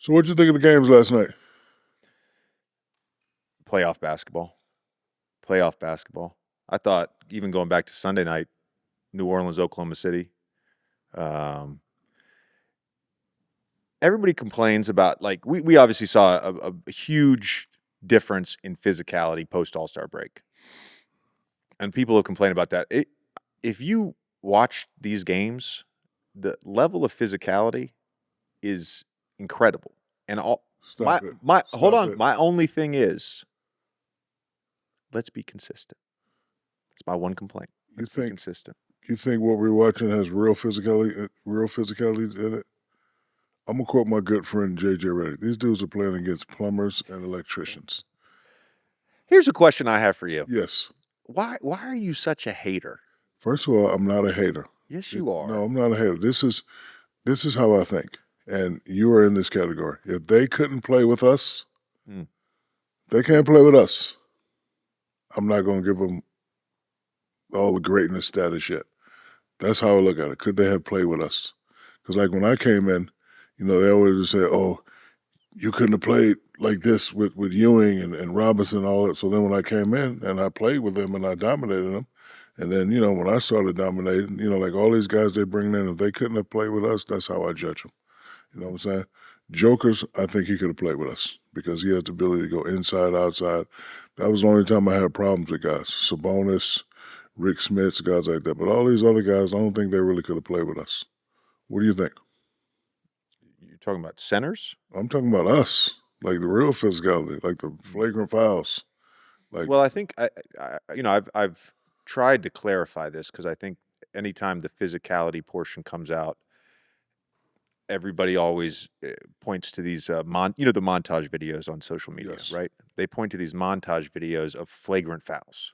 So what'd you think of the games last night? Playoff basketball. Playoff basketball. I thought even going back to Sunday night, New Orleans, Oklahoma City. Um, Everybody complains about we obviously saw a huge difference in physicality post All-Star break, and people have complained about that. If you watch these games, the level of physicality is incredible. And all Stop it. my hold Stop on, it. my only thing is let's be consistent. That's my one complaint. Let's be consistent. You think what we're watching has real physicality in it? I'm gonna quote my good friend JJ Redick. These dudes are playing against plumbers and electricians. Here's a question I have for you. Yes. Why are you such a hater? First of all, I'm not a hater. Yes, you are. No, I'm not a hater. This is how I think. And you are in this category. If they couldn't play with us, they can't play with us. I'm not going to give them all the greatness status yet. That's how I look at it. Could they have played with us? Because like when I came in, they always say, oh, you couldn't have played like this with Ewing and Robinson and all that. So then when I came in and I played with them and I dominated them, and then, when I started dominating, like all these guys they bring in, if they couldn't have played with us, that's how I judge them. You know what I'm saying? Jokers, I think he could have played with us because he has the ability to go inside, outside. That was the only time I had problems with guys. Sabonis, Rick Smits, guys like that. But all these other guys, I don't think they really could have played with us. What do you think? You're talking about centers? I'm talking about us, like the real physicality, like the flagrant fouls. Well, I think I've tried to clarify this because I think anytime the physicality portion comes out, everybody always points to these the montage videos on social media, Yes. right? They point to these montage videos of flagrant fouls.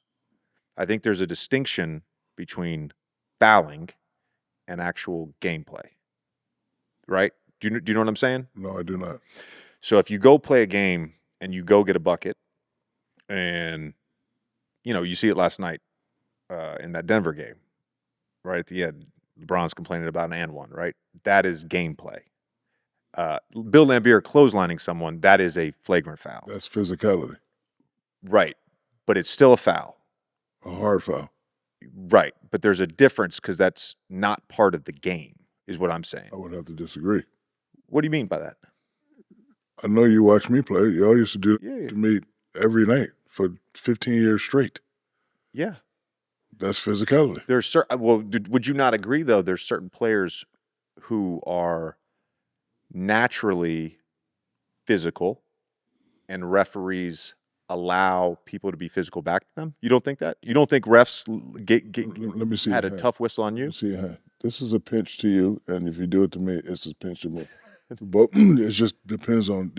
I think there's a distinction between fouling and actual gameplay, right? Do you know what I'm saying? No, I do not. So if you go play a game and you go get a bucket, and you see it last night in that Denver game, right at the end, LeBron's complaining about an and one, right? That is gameplay. Bill Laimbeer clotheslining someone, that is a flagrant foul. That's physicality. Right, but it's still a foul. A hard foul. Right, but there's a difference because that's not part of the game, is what I'm saying. I would have to disagree. What do you mean by that? I know you watch me play. Y'all used to do it to me every night for 15 years straight. Yeah. That's physicality. Would you not agree, though, there's certain players who are naturally physical and referees allow people to be physical back to them? You don't think that? You don't think refs Let me see had a tough whistle on you? Let me see. This is a pinch to you, and if you do it to me, it's a pinch to me. But it just depends on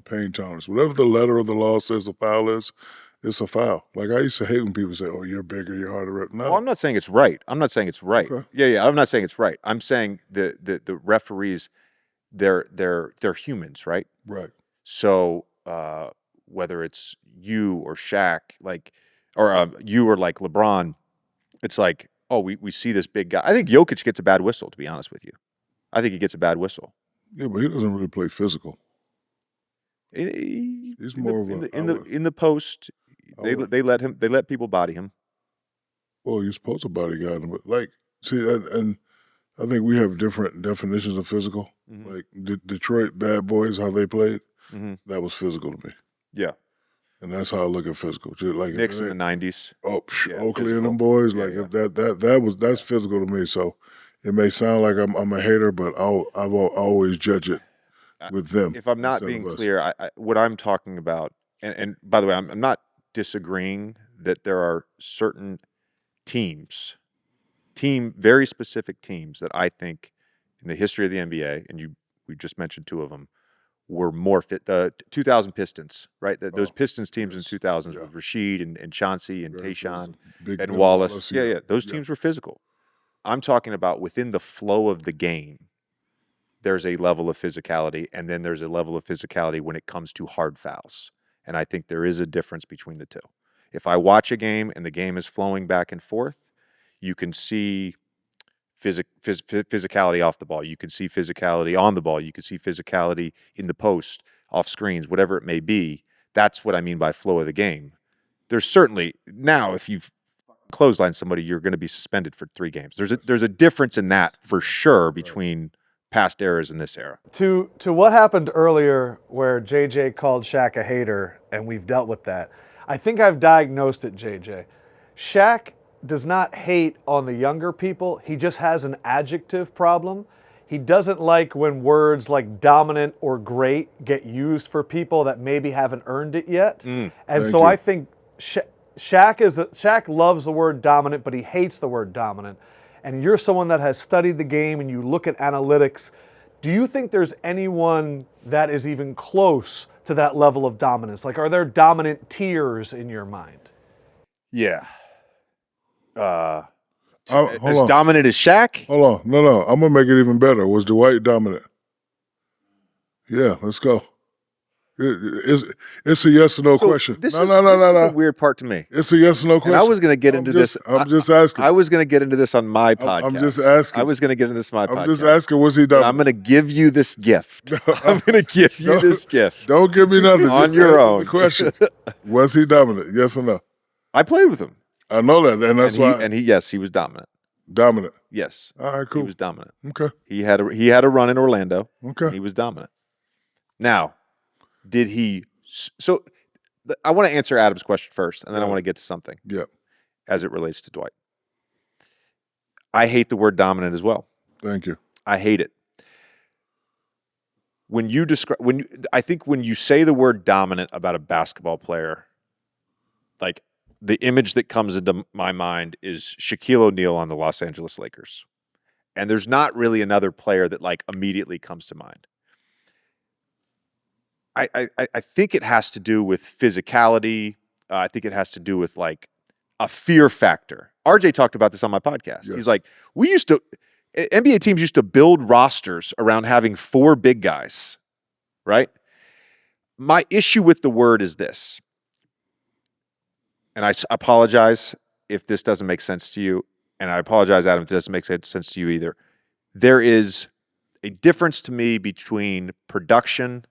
pain tolerance. Whatever the letter of the law says a foul is, it's a foul. Like I used to hate when people say, "Oh, you're bigger, you're harder." No, well, I'm not saying it's right. I'm not saying it's right. Okay. Yeah. I'm not saying it's right. I'm saying the referees, they're humans, right? Right. So whether it's you or Shaq, or you or like LeBron, it's like, oh, we see this big guy. I think Jokic gets a bad whistle, to be honest with you. I think he gets a bad whistle. Yeah, but he doesn't really play physical. He's more of in the post. They let people body him. Well, you're supposed to body guard him, but and I think we have different definitions of physical. Mm-hmm. Like Detroit Bad Boys, how they played, that was physical to me. Yeah. And that's how I look at physical. Just like Knicks in the '90s. Oh, Oakley physical. And them boys, if that's physical to me. So it may sound like I'm a hater, but I'll always judge it with them. If I'm not being clear, what I'm talking about, and by the way, I'm not disagreeing that there are certain very specific teams that I think in the history of the NBA, and we just mentioned two of them, were more fit. The 2000 Pistons, right? Those Pistons teams in 2000s with Rasheed and Chauncey and Tayshaun and Wallace. Yeah. Those teams were physical. I'm talking about within the flow of the game, there's a level of physicality, and then there's a level of physicality when it comes to hard fouls. And I think there is a difference between the two. If I watch a game and the game is flowing back and forth, you can see physicality off the ball. You can see physicality on the ball. You can see physicality in the post, off screens, whatever it may be. That's what I mean by flow of the game. There's certainly now, if you've clotheslined somebody, you're going to be suspended for 3 games. There's a difference in that for sure between past eras and this era. To what happened earlier where JJ called Shaq a hater, and we've dealt with that. I think I've diagnosed it, JJ. Shaq does not hate on the younger people. He just has an adjective problem. He doesn't like when words like dominant or great get used for people that maybe haven't earned it yet. And so I think Shaq loves the word dominant, but he hates the word dominant. And you're someone that has studied the game and you look at analytics. Do you think there's anyone that is even close to that level of dominance? Like, are there dominant tiers in your mind? Yeah. Hold As on. dominant as Shaq? Hold on. No. I'm going to make it even better. Was Dwight dominant? Yeah, let's go. It's a yes or no question. This No. is the weird part to me. It's a yes or no question. And I was going to get into this. I'm just asking. I was going to get into this on my podcast. I'm just asking. I was going to get into this on my podcast. I'm just asking, was he But dominant? I'm going to give you this gift. I'm going to give you this gift. Don't give me nothing. On Just your answer own. the question. Was he dominant? Yes or no? I played with him. I know that, and that's why. Yes, he was dominant. Dominant. Yes. All right, cool. He was dominant. Okay. He had a run in Orlando. Okay. He was dominant. Now, did he? So, I want to answer Adam's question first, and then I want to get to something. Yeah. As it relates to Dwight, I hate the word dominant as well. Thank you. I hate it. I think when you say the word dominant about a basketball player, like the image that comes into my mind is Shaquille O'Neal on the Los Angeles Lakers. And there's not really another player that like immediately comes to mind. I think it has to do with physicality. I think it has to do with like a fear factor. RJ talked about this on my podcast. Yes. He's like, NBA teams used to build rosters around having 4 big guys, right? My issue with the word is this, and I apologize if this doesn't make sense to you, and I apologize, Adam, if it doesn't make sense to you either. There is a difference to me between production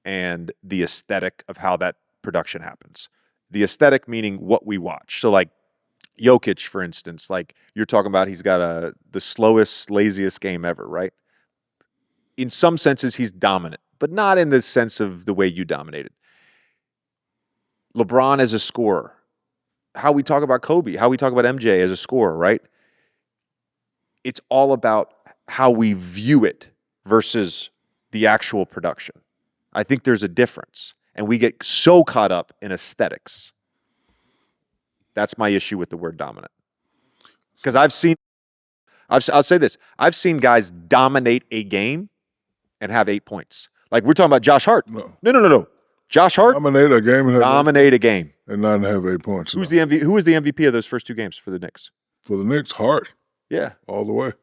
and the aesthetic of how that production happens. The aesthetic meaning what we watch. So like Jokic, for instance, like you're talking about, he's got the slowest, laziest game ever, right? In some senses, he's dominant, but not in the sense of the way you dominated. LeBron as a scorer, how we talk about Kobe, how we talk about MJ as a scorer, right? It's all about how we view it versus the actual production. I think there's a difference, and we get so caught up in aesthetics. That's my issue with the word dominant. Because I'll say this, I've seen guys dominate a game and have 8 points. Like we're talking about Josh Hart. No. Josh Hart Dominate a game and dominate a game. and not have 8 points. Who was the MVP of those first 2 games for the Knicks? For the Knicks, Hart Yeah. all the way.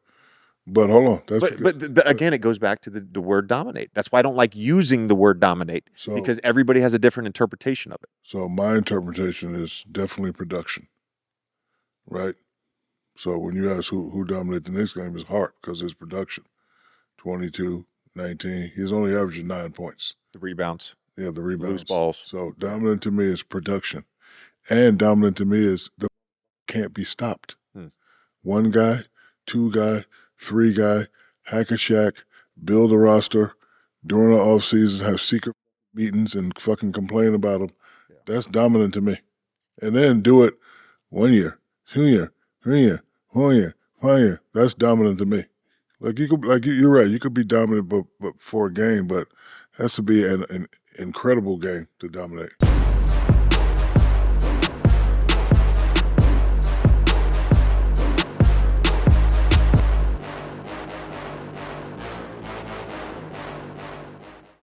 But hold on. But again, it goes back to the word dominate. That's why I don't like using the word dominate, because everybody has a different interpretation of it. So my interpretation is definitely production, right? So when you ask who dominated the Knicks game, is Hart, because it's production. 22, 19. He's only averaging 9 points. The rebounds. Yeah, the rebounds. Loose balls. So dominant to me is production. And dominant to me is the can't be stopped. 1 guy, 2 guy, 3 guy, hack a Shaq, build a roster, during the offseason, have secret meetings and fucking complain about them. Yeah. That's dominant to me. And then do it 1 year, 2 year, 3 year, 4 year, 5 year. That's dominant to me. You're right. You could be dominant but for a game, but it has to be an incredible game to dominate.